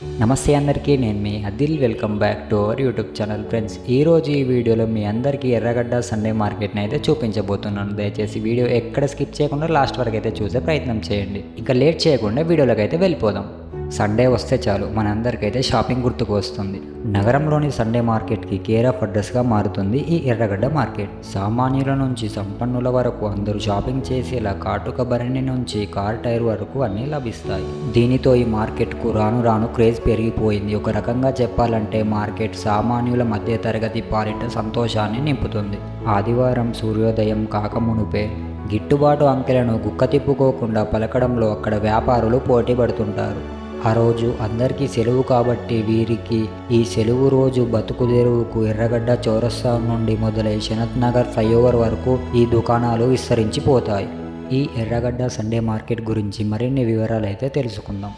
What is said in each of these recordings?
నమస్తే అందరికీ, నేను మీ Adil. Welcome back to our YouTube channel. Friends, ఈరోజు ఈ వీడియోలో మీ అందరికీ ఎర్రగడ్డ సండే మార్కెట్ని అయితే చూపించబోతున్నాను. దయచేసి వీడియో ఎక్కడ స్కిప్ చేయకుండా లాస్ట్ వరకు అయితే చూసే ప్రయత్నం చేయండి. ఇక లేట్ చేయకుండా వీడియోలోకి అయితే వెళ్ళిపోదాం. సండే వస్తే చాలు మనందరికైతే షాపింగ్ గుర్తుకు వస్తుంది. నగరంలోని సండే మార్కెట్కి కేర్ ఆఫ్ అడ్రస్గా మారుతుంది ఈ ఎర్రగడ్డ మార్కెట్. సామాన్యుల నుంచి సంపన్నుల వరకు అందరూ షాపింగ్ చేసేలా కాటుక భరణి నుంచి కార్ టైర్ వరకు అన్నీ లభిస్తాయి. దీనితో ఈ మార్కెట్కు రాను రాను క్రేజ్ పెరిగిపోయింది. ఒక రకంగా చెప్పాలంటే మార్కెట్ సామాన్యుల మధ్య తరగతి పాలిట సంతోషాన్ని నింపుతుంది. ఆదివారం సూర్యోదయం కాకమునుపే గిట్టుబాటు అంకెలను గుక్క తిప్పుకోకుండా పలకడంలో అక్కడ వ్యాపారులు పోటీ పడుతుంటారు. ఆ రోజు అందరికీ సెలవు కాబట్టి వీరికి ఈ సెలవు రోజు బతుకుదెరువుకు ఎర్రగడ్డ చౌరస్తా నుండి మొదలై శనత్ నగర్ ఫ్లైఓవర్ వరకు ఈ దుకాణాలు విస్తరించిపోతాయి. ఈ ఎర్రగడ్డ సండే మార్కెట్ గురించి మరిన్ని వివరాలు అయితే తెలుసుకుందాం.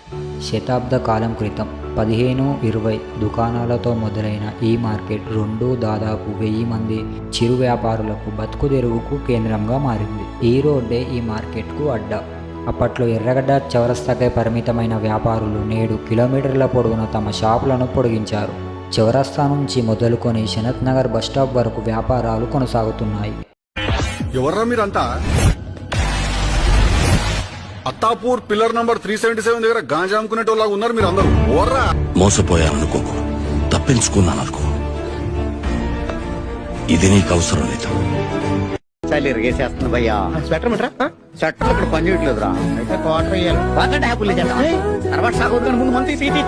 శతాబ్ద కాలం క్రితం 15-20 దుకాణాలతో మొదలైన ఈ మార్కెట్ దాదాపు 1000 మంది చిరు వ్యాపారులకు బతుకుదెరువుకు కేంద్రంగా మారింది. ఈ రోడ్డే ఈ మార్కెట్కు అడ్డా. అప్పట్లో ఎర్రగడ్డ చౌరస్తాకే పరిమితమైన వ్యాపారులు నేడు కిలోమీటర్ల పొడవున తమ షాపులను పొడిగించారు. చౌరస్తా నుంచి మొదలుకొని శనత్ నగర్ బస్టాప్ వరకు వ్యాపారాలు కొనసాగుతున్నాయి. ఎవర్రా మీరంతా? అత్తాపూర్ పిల్లర్ నంబర్ 377 దగ్గర గాంజా అమ్ముకునేటోళ్ళగా ఉన్నారు మీరు అందరూ. ఓర్రా, మోసపోయాననుకోకు, తప్పించుకున్నాననుకో. ఇది నీకు అవసరం లేదు. చలి ఇరిగేసేస్తుంది భయ్యా. స్వెటర్ మిట్రా, స్వెటర్ ఇక్కడ పని చేయట్లేదురా. అయితే క్వార్టర్ వేయాలి. తర్వాత ట్యాపులు తర్వాత సాగుతుంది ముందు మంది